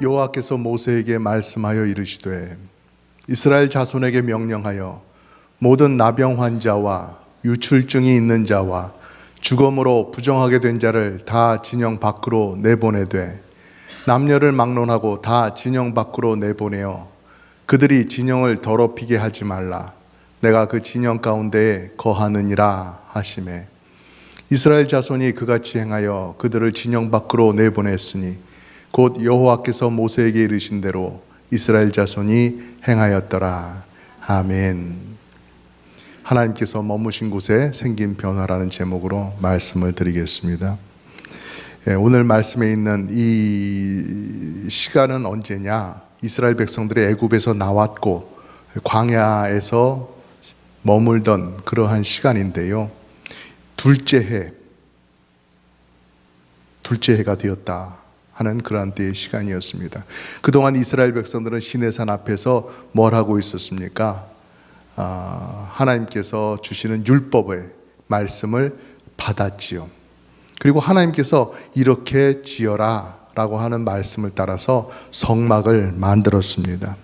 여호와께서 모세에게 말씀하여 이르시되 이스라엘 자손에게 명령하여 모든 나병 환자와 유출증이 있는 자와 죽음으로 부정하게 된 자를 다 진영 밖으로 내보내되 남녀를 막론하고 다 진영 밖으로 내보내어 그들이 진영을 더럽히게 하지 말라. 내가 그 진영 가운데에 거하느니라 하시매 이스라엘 자손이 그같이 행하여 그들을 진영 밖으로 내보냈으니 곧 여호와께서 모세에게 이르신 대로 이스라엘 자손이 행하였더라. 아멘. 하나님께서 머무신 곳에 생긴 변화라는 제목으로 말씀을 드리겠습니다. 오늘 말씀에 있는 이 시간은 언제냐? 이스라엘 백성들이 애굽에서 나왔고 광야에서 머물던 그러한 시간인데요. 둘째 해가 되었다 하는 그러한 때의 시간이었습니다. 그동안 이스라엘 백성들은 시내산 앞에서 뭘 하고 있었습니까? 하나님께서 주시는 율법의 말씀을 받았지요. 그리고 하나님께서 이렇게 지어라 라고 하는 말씀을 따라서 성막을 만들었습니다.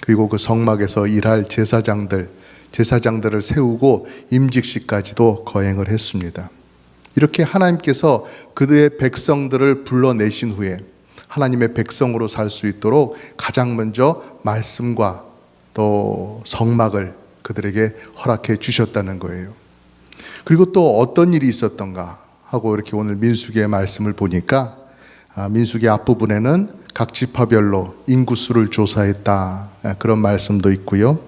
그리고 그 성막에서 일할 제사장들을 세우고 임직식까지도 거행을 했습니다. 이렇게 하나님께서 그들의 백성들을 불러내신 후에 하나님의 백성으로 살 수 있도록 가장 먼저 말씀과 또 성막을 그들에게 허락해 주셨다는 거예요. 그리고 또 어떤 일이 있었던가 하고 이렇게 오늘 민수기의 말씀을 보니까 민수기 앞부분에는 각 지파별로 인구수를 조사했다 그런 말씀도 있고요.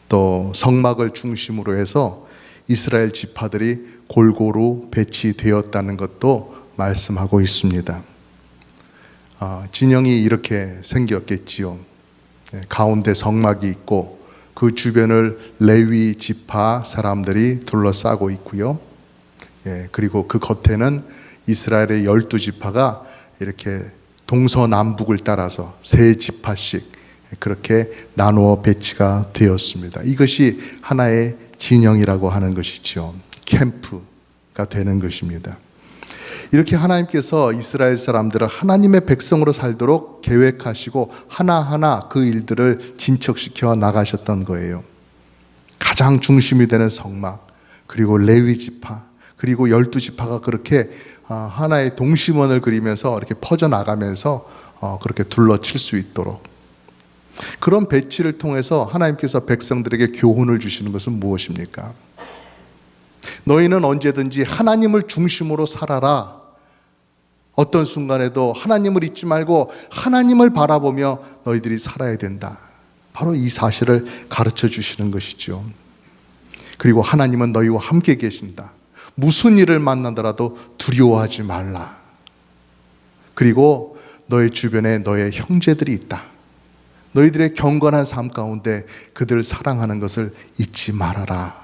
또 성막을 중심으로 해서 이스라엘 지파들이 골고루 배치되었다는 것도 말씀하고 있습니다. 진영이 이렇게 생겼겠지요. 가운데 성막이 있고 그 주변을 레위 지파 사람들이 둘러싸고 있고요. 그리고 그 겉에는 이스라엘의 12지파가 이렇게 동서남북을 따라서 3지파씩 그렇게 나누어 배치가 되었습니다. 이것이 하나의 진영이라고 하는 것이죠. 캠프가 되는 것입니다. 이렇게 하나님께서 이스라엘 사람들을 하나님의 백성으로 살도록 계획하시고 하나하나 그 일들을 진척시켜 나가셨던 거예요. 가장 중심이 되는 성막, 그리고 레위 지파, 그리고 12지파가 그렇게 하나의 동심원을 그리면서 이렇게 퍼져나가면서 그렇게 둘러칠 수 있도록 그런 배치를 통해서 하나님께서 백성들에게 교훈을 주시는 것은 무엇입니까? 너희는 언제든지 하나님을 중심으로 살아라. 어떤 순간에도 하나님을 잊지 말고 하나님을 바라보며 너희들이 살아야 된다. 바로 이 사실을 가르쳐 주시는 것이죠. 그리고 하나님은 너희와 함께 계신다. 무슨 일을 만나더라도 두려워하지 말라. 그리고 너의 주변에 너의 형제들이 있다. 너희들의 경건한 삶 가운데 그들을 사랑하는 것을 잊지 말아라.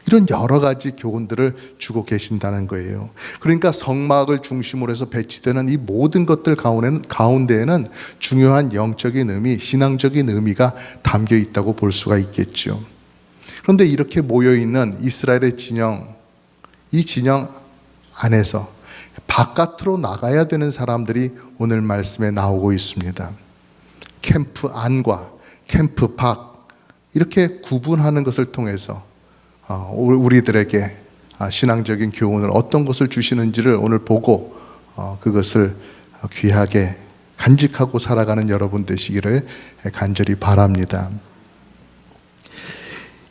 이런 여러 가지 교훈들을 주고 계신다는 거예요. 그러니까 성막을 중심으로 해서 배치되는 이 모든 것들 가운데에는 중요한 영적인 의미, 신앙적인 의미가 담겨 있다고 볼 수가 있겠죠. 그런데 이렇게 모여있는 이스라엘의 진영, 이 진영 안에서 바깥으로 나가야 되는 사람들이 오늘 말씀에 나오고 있습니다. 캠프 안과 캠프 밖 이렇게 구분하는 것을 통해서 우리들에게 신앙적인 교훈을 어떤 것을 주시는지를 오늘 보고 그것을 귀하게 간직하고 살아가는 여러분 되시기를 간절히 바랍니다.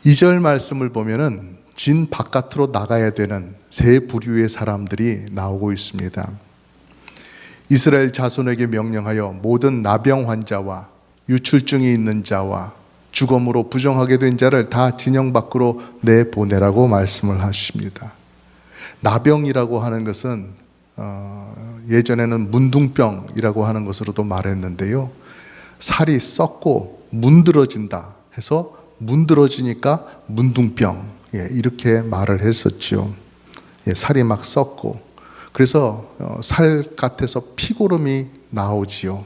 2절 말씀을 보면은 진 바깥으로 나가야 되는 세 부류의 사람들이 나오고 있습니다. 이스라엘 자손에게 명령하여 모든 나병 환자와 유출증이 있는 자와 죽음으로 부정하게 된 자를 다 진영 밖으로 내보내라고 말씀을 하십니다. 나병이라고 하는 것은 예전에는 문둥병이라고 하는 것으로도 말했는데요. 살이 썩고 문드러진다 해서 문드러지니까 문둥병 이렇게 말을 했었죠. 살이 막 썩고 그래서 살 같아서 피고름이 나오지요.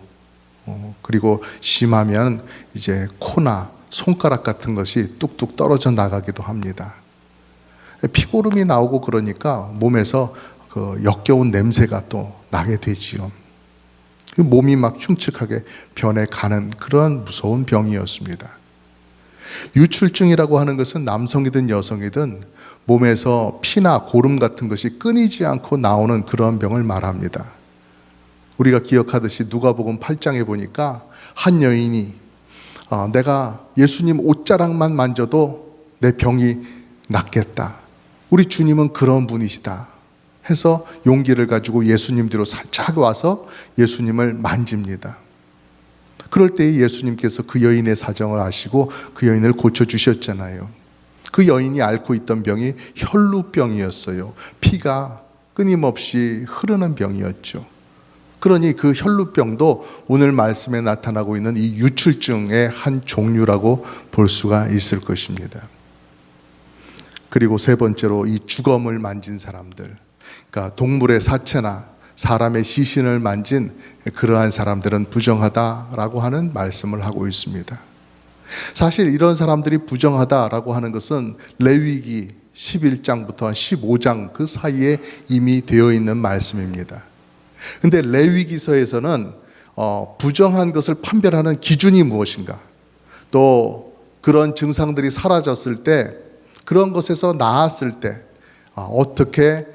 그리고 심하면 이제 코나 손가락 같은 것이 뚝뚝 떨어져 나가기도 합니다. 피고름이 나오고 그러니까 몸에서 그 역겨운 냄새가 또 나게 되지요. 몸이 막 흉측하게 변해가는 그러한 무서운 병이었습니다. 유출증이라고 하는 것은 남성이든 여성이든 몸에서 피나 고름 같은 것이 끊이지 않고 나오는 그런 병을 말합니다. 우리가 기억하듯이 누가복음 8장에 보니까 한 여인이 내가 예수님 옷자락만 만져도 내 병이 낫겠다. 우리 주님은 그런 분이시다 해서 용기를 가지고 예수님 뒤로 살짝 와서 예수님을 만집니다. 그럴 때에 예수님께서 그 여인의 사정을 아시고 그 여인을 고쳐주셨잖아요. 그 여인이 앓고 있던 병이 혈루병이었어요. 피가 끊임없이 흐르는 병이었죠. 그러니 그 혈루병도 오늘 말씀에 나타나고 있는 이 유출증의 한 종류라고 볼 수가 있을 것입니다. 그리고 세 번째로 이 주검을 만진 사람들, 그러니까 동물의 사체나 사람의 시신을 만진 그러한 사람들은 부정하다라고 하는 말씀을 하고 있습니다. 사실 이런 사람들이 부정하다라고 하는 것은 레위기 11장부터 15장 그 사이에 이미 되어 있는 말씀입니다. 근데 레위기서에서는 부정한 것을 판별하는 기준이 무엇인가, 또 그런 증상들이 사라졌을 때, 그런 것에서 나았을 때 어떻게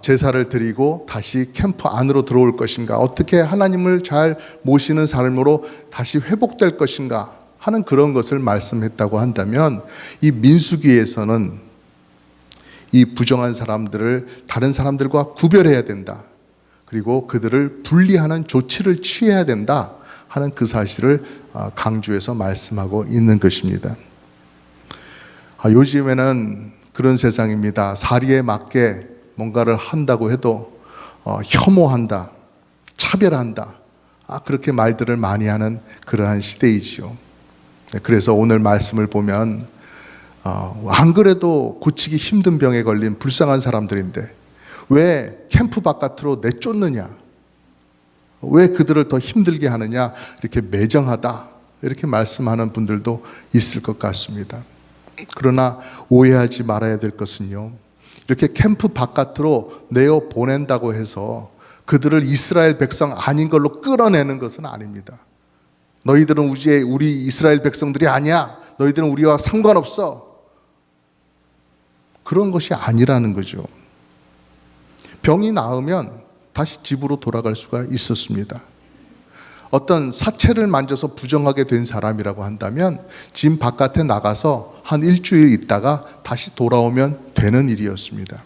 제사를 드리고 다시 캠프 안으로 들어올 것인가, 어떻게 하나님을 잘 모시는 삶으로 다시 회복될 것인가 하는 그런 것을 말씀했다고 한다면, 이 민수기에서는 이 부정한 사람들을 다른 사람들과 구별해야 된다, 그리고 그들을 분리하는 조치를 취해야 된다 하는 그 사실을 강조해서 말씀하고 있는 것입니다. 요즘에는 그런 세상입니다. 사리에 맞게 뭔가를 한다고 해도 혐오한다, 차별한다, 그렇게 말들을 많이 하는 그러한 시대이지요. 그래서 오늘 말씀을 보면 안 그래도 고치기 힘든 병에 걸린 불쌍한 사람들인데 왜 캠프 바깥으로 내쫓느냐, 왜 그들을 더 힘들게 하느냐, 이렇게 매정하다 이렇게 말씀하는 분들도 있을 것 같습니다. 그러나 오해하지 말아야 될 것은요, 이렇게 캠프 바깥으로 내어 보낸다고 해서 그들을 이스라엘 백성 아닌 걸로 끌어내는 것은 아닙니다. 너희들은 우리 이스라엘 백성들이 아니야, 너희들은 우리와 상관없어, 그런 것이 아니라는 거죠. 병이 나으면 다시 집으로 돌아갈 수가 있었습니다. 어떤 사체를 만져서 부정하게 된 사람이라고 한다면 집 바깥에 나가서 한 일주일 있다가 다시 돌아오면 되는 일이었습니다.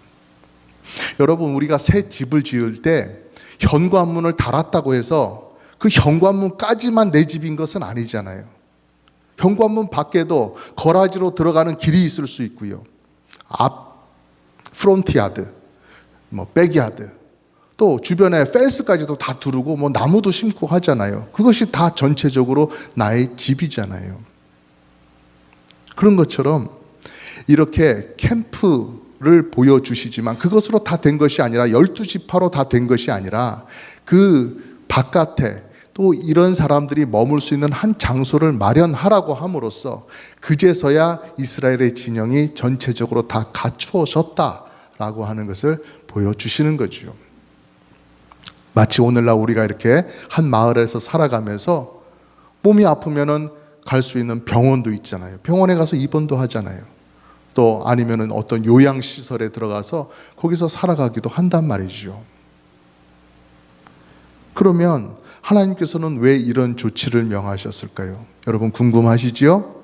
여러분, 우리가 새 집을 지을 때 현관문을 달았다고 해서 그 현관문까지만 내 집인 것은 아니잖아요. 현관문 밖에도 거라지로 들어가는 길이 있을 수 있고요, 앞 프론트야드, 백야드, 또 주변에 펜스까지도 다 두르고 나무도 심고 하잖아요. 그것이 다 전체적으로 나의 집이잖아요. 그런 것처럼 이렇게 캠프를 보여주시지만 그것으로 다 된 것이 아니라, 12지파로 다 된 것이 아니라 그 바깥에 또 이런 사람들이 머물 수 있는 한 장소를 마련하라고 함으로써 그제서야 이스라엘의 진영이 전체적으로 다 갖추어졌다라고 하는 것을 보여주시는 거죠. 마치 오늘날 우리가 이렇게 한 마을에서 살아가면서 몸이 아프면은 갈 수 있는 병원도 있잖아요. 병원에 가서 입원도 하잖아요. 또 아니면은 어떤 요양시설에 들어가서 거기서 살아가기도 한단 말이죠. 그러면 하나님께서는 왜 이런 조치를 명하셨을까요? 여러분 궁금하시지요?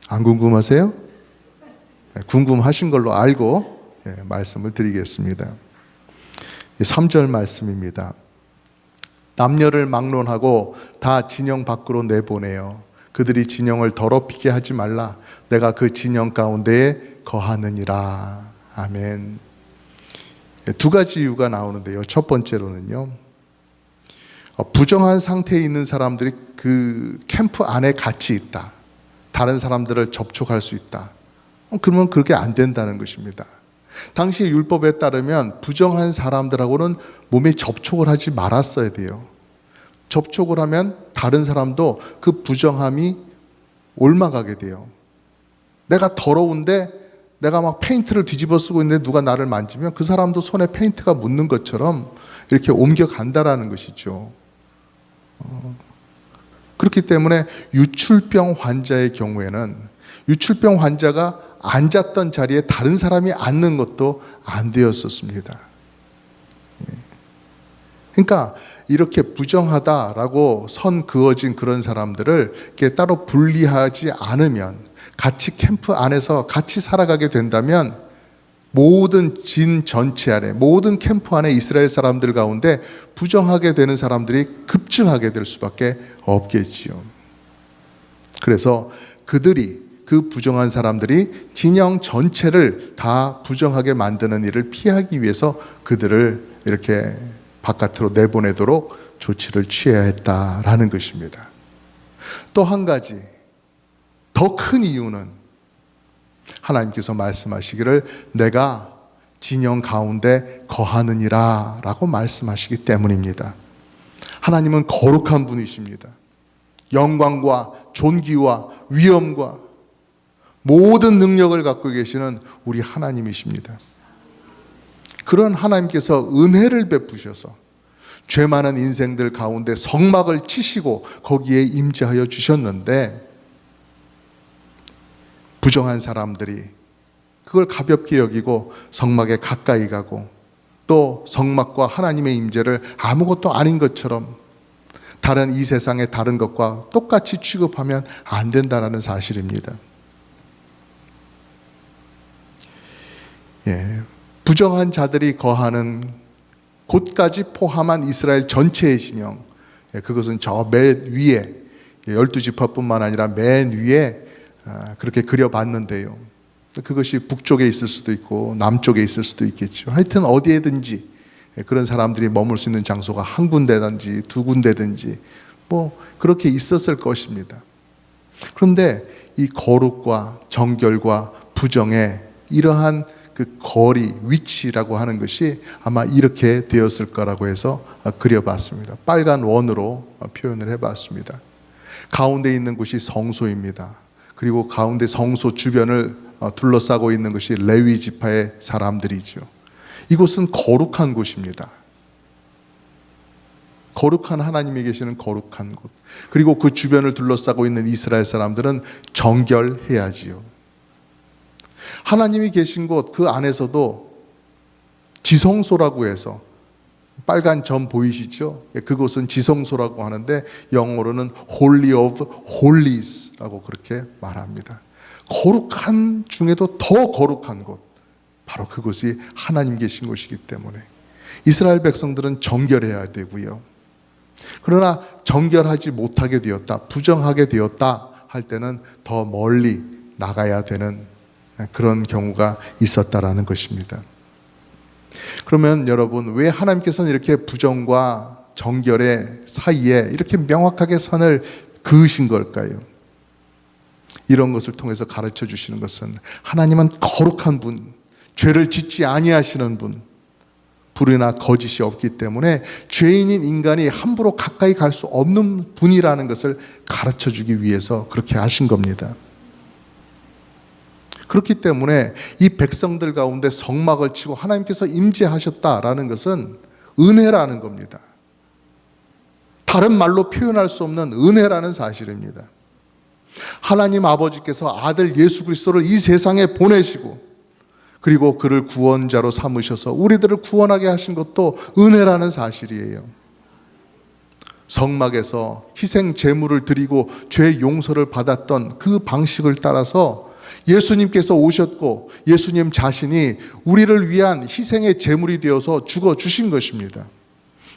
안 궁금하세요? 궁금하신 걸로 알고 말씀을 드리겠습니다. 3절 말씀입니다. 남녀를 막론하고 다 진영 밖으로 내보내요. 그들이 진영을 더럽히게 하지 말라. 내가 그 진영 가운데에 거하느니라. 아멘. 두 가지 이유가 나오는데요. 첫 번째로는요, 부정한 상태에 있는 사람들이 그 캠프 안에 같이 있다, 다른 사람들을 접촉할 수 있다, 그러면 그렇게 안 된다는 것입니다. 당시 율법에 따르면 부정한 사람들하고는 몸에 접촉을 하지 말았어야 돼요. 접촉을 하면 다른 사람도 그 부정함이 옮아가게 돼요. 내가 더러운데 내가 막 페인트를 뒤집어 쓰고 있는데 누가 나를 만지면 그 사람도 손에 페인트가 묻는 것처럼 이렇게 옮겨간다라는 것이죠. 그렇기 때문에 유출병 환자의 경우에는 유출병 환자가 앉았던 자리에 다른 사람이 앉는 것도 안 되었었습니다. 그러니까 이렇게 부정하다라고 선 그어진 그런 사람들을 이렇게 따로 분리하지 않으면, 같이 캠프 안에서 같이 살아가게 된다면 모든 진 전체 안에, 모든 캠프 안에 이스라엘 사람들 가운데 부정하게 되는 사람들이 급증하게 될 수밖에 없겠지요. 그래서 그 부정한 사람들이 진영 전체를 다 부정하게 만드는 일을 피하기 위해서 그들을 이렇게 바깥으로 내보내도록 조치를 취해야 했다라는 것입니다. 또 한 가지 더 큰 이유는 하나님께서 말씀하시기를 내가 진영 가운데 거하느니라 라고 말씀하시기 때문입니다. 하나님은 거룩한 분이십니다. 영광과 존귀와 위엄과 모든 능력을 갖고 계시는 우리 하나님이십니다. 그런 하나님께서 은혜를 베푸셔서 죄 많은 인생들 가운데 성막을 치시고 거기에 임재하여 주셨는데, 부정한 사람들이 그걸 가볍게 여기고 성막에 가까이 가고 또 성막과 하나님의 임재를 아무것도 아닌 것처럼 다른 이 세상의 다른 것과 똑같이 취급하면 안 된다는 사실입니다. 부정한 자들이 거하는 곳까지 포함한 이스라엘 전체의 진영, 그것은 저 맨 위에 12지파뿐만 아니라 맨 위에 그렇게 그려봤는데요. 그것이 북쪽에 있을 수도 있고 남쪽에 있을 수도 있겠죠. 하여튼 어디에든지 그런 사람들이 머물 수 있는 장소가 한 군데든지 두 군데든지 뭐 그렇게 있었을 것입니다. 그런데 이 거룩과 정결과 부정의 이러한 그 거리, 위치라고 하는 것이 아마 이렇게 되었을 거라고 해서 그려봤습니다. 빨간 원으로 표현을 해봤습니다. 가운데 있는 곳이 성소입니다. 그리고 가운데 성소 주변을 둘러싸고 있는 것이 레위 지파의 사람들이죠. 이곳은 거룩한 곳입니다. 거룩한 하나님이 계시는 거룩한 곳. 그리고 그 주변을 둘러싸고 있는 이스라엘 사람들은 정결해야지요. 하나님이 계신 곳 그 안에서도 지성소라고 해서 빨간 점 보이시죠? 그곳은 지성소라고 하는데 영어로는 Holy of Holies라고 그렇게 말합니다. 거룩한 중에도 더 거룩한 곳, 바로 그곳이 하나님 계신 곳이기 때문에 이스라엘 백성들은 정결해야 되고요. 그러나 정결하지 못하게 되었다, 부정하게 되었다 할 때는 더 멀리 나가야 되는 그런 경우가 있었다라는 것입니다. 그러면 여러분, 왜 하나님께서는 이렇게 부정과 정결의 사이에 이렇게 명확하게 선을 그으신 걸까요? 이런 것을 통해서 가르쳐 주시는 것은 하나님은 거룩한 분, 죄를 짓지 아니하시는 분, 불의나 거짓이 없기 때문에 죄인인 인간이 함부로 가까이 갈 수 없는 분이라는 것을 가르쳐 주기 위해서 그렇게 하신 겁니다. 그렇기 때문에 이 백성들 가운데 성막을 치고 하나님께서 임재하셨다라는 것은 은혜라는 겁니다. 다른 말로 표현할 수 없는 은혜라는 사실입니다. 하나님 아버지께서 아들 예수 그리스도를 이 세상에 보내시고 그리고 그를 구원자로 삼으셔서 우리들을 구원하게 하신 것도 은혜라는 사실이에요. 성막에서 희생 제물을 드리고 죄 용서를 받았던 그 방식을 따라서 예수님께서 오셨고 예수님 자신이 우리를 위한 희생의 제물이 되어서 죽어주신 것입니다.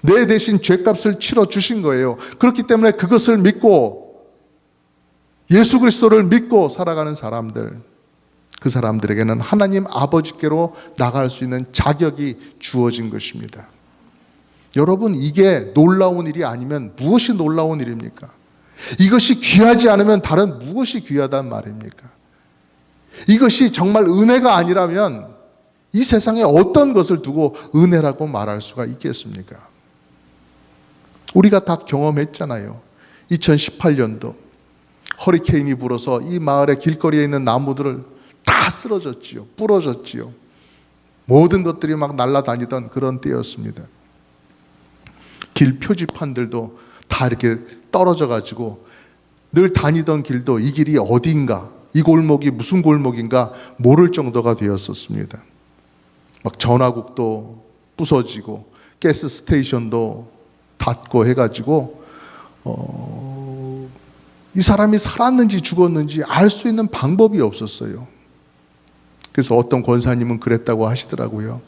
내 대신 죄값을 치러주신 거예요. 그렇기 때문에 그것을 믿고 예수 그리스도를 믿고 살아가는 사람들, 그 사람들에게는 하나님 아버지께로 나갈 수 있는 자격이 주어진 것입니다. 여러분, 이게 놀라운 일이 아니면 무엇이 놀라운 일입니까? 이것이 귀하지 않으면 다른 무엇이 귀하단 말입니까? 이것이 정말 은혜가 아니라면 이 세상에 어떤 것을 두고 은혜라고 말할 수가 있겠습니까? 우리가 다 경험했잖아요. 2018년도 허리케인이 불어서 이 마을의 길거리에 있는 나무들을 다 쓰러졌지요. 부러졌지요. 모든 것들이 막 날아다니던 그런 때였습니다. 길 표지판들도 다 이렇게 떨어져 가지고 늘 다니던 길도 이 길이 어디인가, 이 골목이 무슨 골목인가 모를 정도가 되었었습니다. 막 전화국도 부서지고 가스 스테이션도 닫고 해가지고 이 사람이 살았는지 죽었는지 알 수 있는 방법이 없었어요. 그래서 어떤 권사님은 그랬다고 하시더라고요.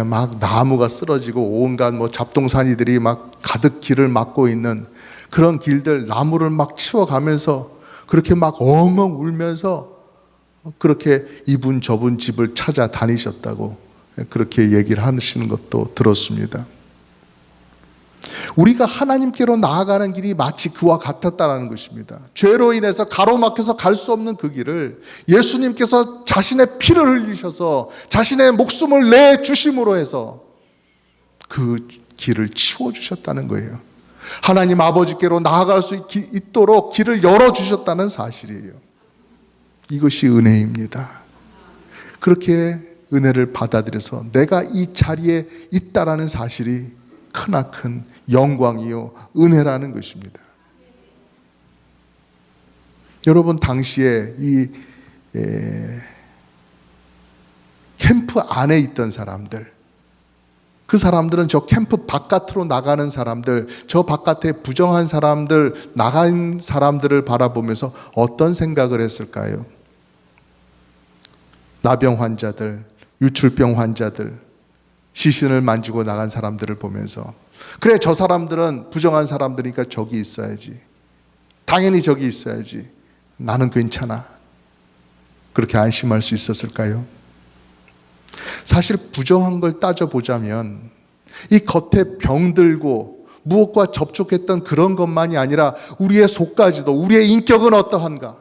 막 나무가 쓰러지고 온갖 잡동사니들이 막 가득 길을 막고 있는 그런 길들, 나무를 막 치워가면서 그렇게 막 엉엉 울면서 그렇게 이분 저분 집을 찾아 다니셨다고 그렇게 얘기를 하시는 것도 들었습니다. 우리가 하나님께로 나아가는 길이 마치 그와 같았다는 것입니다. 죄로 인해서 가로막혀서 갈 수 없는 그 길을 예수님께서 자신의 피를 흘리셔서 자신의 목숨을 내주심으로 해서 그 길을 치워주셨다는 거예요. 하나님 아버지께로 나아갈 수 있도록 길을 열어주셨다는 사실이에요. 이것이 은혜입니다. 그렇게 은혜를 받아들여서 내가 이 자리에 있다라는 사실이 크나큰 영광이요 은혜라는 것입니다. 여러분, 당시에 이 캠프 안에 있던 사람들, 그 사람들은 저 캠프 바깥으로 나가는 사람들, 저 바깥에 부정한 사람들, 나간 사람들을 바라보면서 어떤 생각을 했을까요? 나병 환자들, 유출병 환자들, 시신을 만지고 나간 사람들을 보면서, 그래, 저 사람들은 부정한 사람들이니까 저기 있어야지, 당연히 저기 있어야지, 나는 괜찮아, 그렇게 안심할 수 있었을까요? 사실 부정한 걸 따져보자면 이 겉에 병들고 무엇과 접촉했던 그런 것만이 아니라 우리의 속까지도, 우리의 인격은 어떠한가,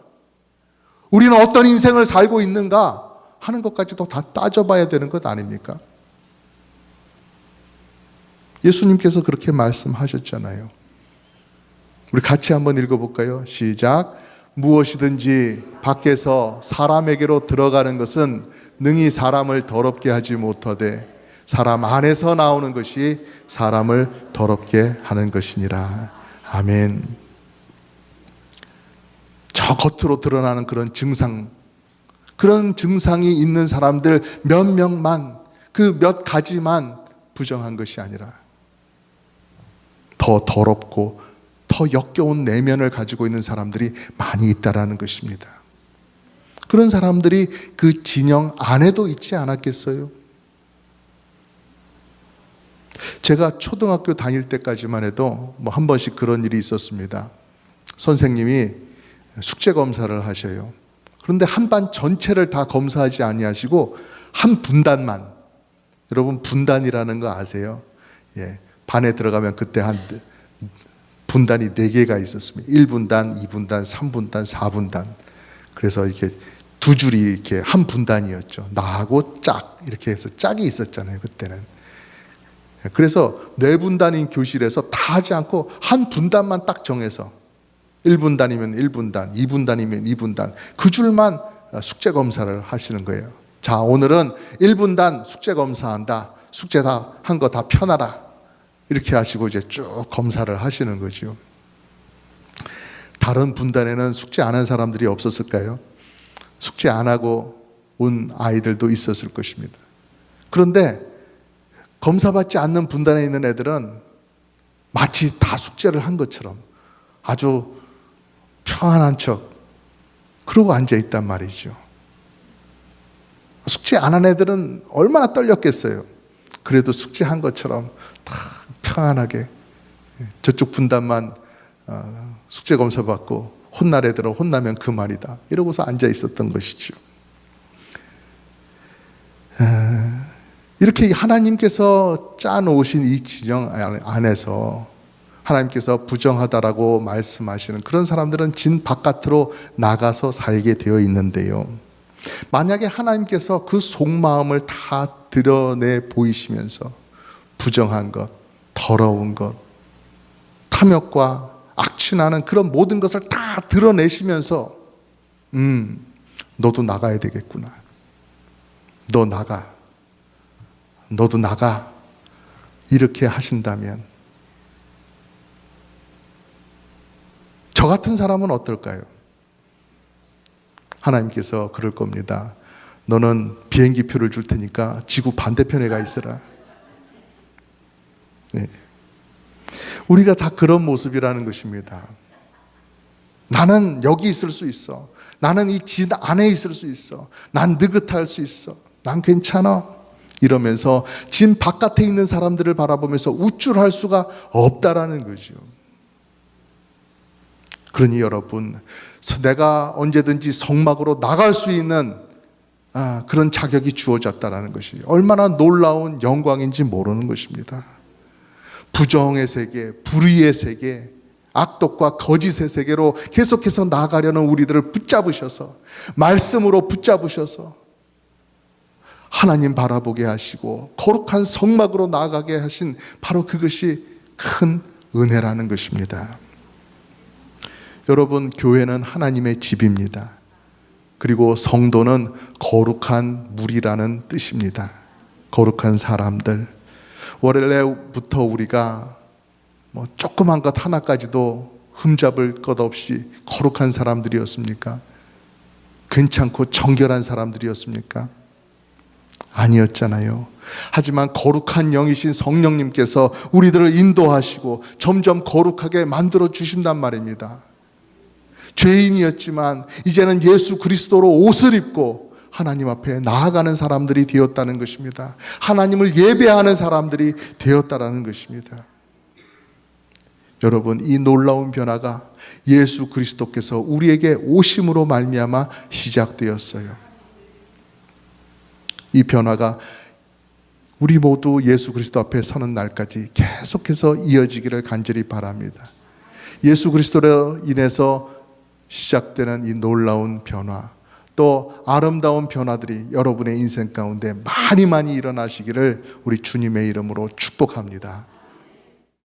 우리는 어떤 인생을 살고 있는가 하는 것까지도 다 따져봐야 되는 것 아닙니까? 예수님께서 그렇게 말씀하셨잖아요. 우리 같이 한번 읽어볼까요? 시작. 무엇이든지 밖에서 사람에게로 들어가는 것은 능히 사람을 더럽게 하지 못하되 사람 안에서 나오는 것이 사람을 더럽게 하는 것이니라. 아멘. 저 겉으로 드러나는 그런 증상이 있는 사람들 몇 명만, 그 몇 가지만 부정한 것이 아니라 더 더럽고 더 역겨운 내면을 가지고 있는 사람들이 많이 있다라는 것입니다. 그런 사람들이 그 진영 안에도 있지 않았겠어요? 제가 초등학교 다닐 때까지만 해도 한 번씩 그런 일이 있었습니다. 선생님이 숙제 검사를 하셔요. 그런데 한 반 전체를 다 검사하지 아니하시고 한 분단만, 여러분 분단이라는 거 아세요? 예, 반에 들어가면 그때 한 분단이 4개가 있었습니다. 1분단, 2분단, 3분단, 4분단. 그래서 이렇게 두 줄이 이렇게 한 분단이었죠. 나하고 짝, 이렇게 해서 짝이 있었잖아요, 그때는. 그래서 4분단인 교실에서 다 하지 않고 한 분단만 딱 정해서 1분단이면 1분단, 2분단이면 2분단, 그 줄만 숙제 검사를 하시는 거예요. 자, 오늘은 1분단 숙제 검사한다. 숙제 다 한 거 다 펴놔라. 이렇게 하시고 이제 쭉 검사를 하시는 거죠. 다른 분단에는 숙제 안 한 사람들이 없었을까요? 숙제 안 하고 온 아이들도 있었을 것입니다. 그런데 검사받지 않는 분단에 있는 애들은 마치 다 숙제를 한 것처럼 아주 평안한 척 그러고 앉아있단 말이죠. 숙제 안 한 애들은 얼마나 떨렸겠어요. 그래도 숙제한 것처럼 다 평안하게 저쪽 분단만 숙제 검사 받고 혼날 애들은 혼나면 그만이다 이러고서 앉아 있었던 것이죠. 이렇게 하나님께서 짜놓으신 이 진영 안에서 하나님께서 부정하다라고 말씀하시는 그런 사람들은 진 바깥으로 나가서 살게 되어 있는데요, 만약에 하나님께서 그 속마음을 다 드러내 보이시면서 부정한 것, 더러운 것, 탐욕과 악취나는 그런 모든 것을 다 드러내시면서 너도 나가야 되겠구나, 너 나가, 너도 나가, 이렇게 하신다면 저 같은 사람은 어떨까요? 하나님께서 그럴 겁니다. 너는 비행기표를 줄 테니까 지구 반대편에 가 있으라. 네. 우리가 다 그런 모습이라는 것입니다. 나는 여기 있을 수 있어. 나는 이 진 안에 있을 수 있어. 난 느긋할 수 있어. 난 괜찮아. 이러면서 진 바깥에 있는 사람들을 바라보면서 우쭐할 수가 없다라는 거죠. 그러니 여러분, 내가 언제든지 성막으로 나갈 수 있는 그런 자격이 주어졌다는 것이 얼마나 놀라운 영광인지 모르는 것입니다. 부정의 세계, 불의의 세계, 악독과 거짓의 세계로 계속해서 나아가려는 우리들을 붙잡으셔서, 말씀으로 붙잡으셔서 하나님 바라보게 하시고 거룩한 성막으로 나아가게 하신 바로 그것이 큰 은혜라는 것입니다. 여러분, 교회는 하나님의 집입니다. 그리고 성도는 거룩한 무리라는 뜻입니다. 거룩한 사람들. 원래부터 우리가 조그만 것 하나까지도 흠잡을 것 없이 거룩한 사람들이었습니까? 괜찮고 정결한 사람들이었습니까? 아니었잖아요. 하지만 거룩한 영이신 성령님께서 우리들을 인도하시고 점점 거룩하게 만들어 주신단 말입니다. 죄인이었지만 이제는 예수 그리스도로 옷을 입고 하나님 앞에 나아가는 사람들이 되었다는 것입니다. 하나님을 예배하는 사람들이 되었다는 것입니다. 여러분, 이 놀라운 변화가 예수 그리스도께서 우리에게 오심으로 말미암아 시작되었어요. 이 변화가 우리 모두 예수 그리스도 앞에 서는 날까지 계속해서 이어지기를 간절히 바랍니다. 예수 그리스도로 인해서 시작되는 이 놀라운 변화, 또 아름다운 변화들이 여러분의 인생 가운데 많이 일어나시기를 우리 주님의 이름으로 축복합니다.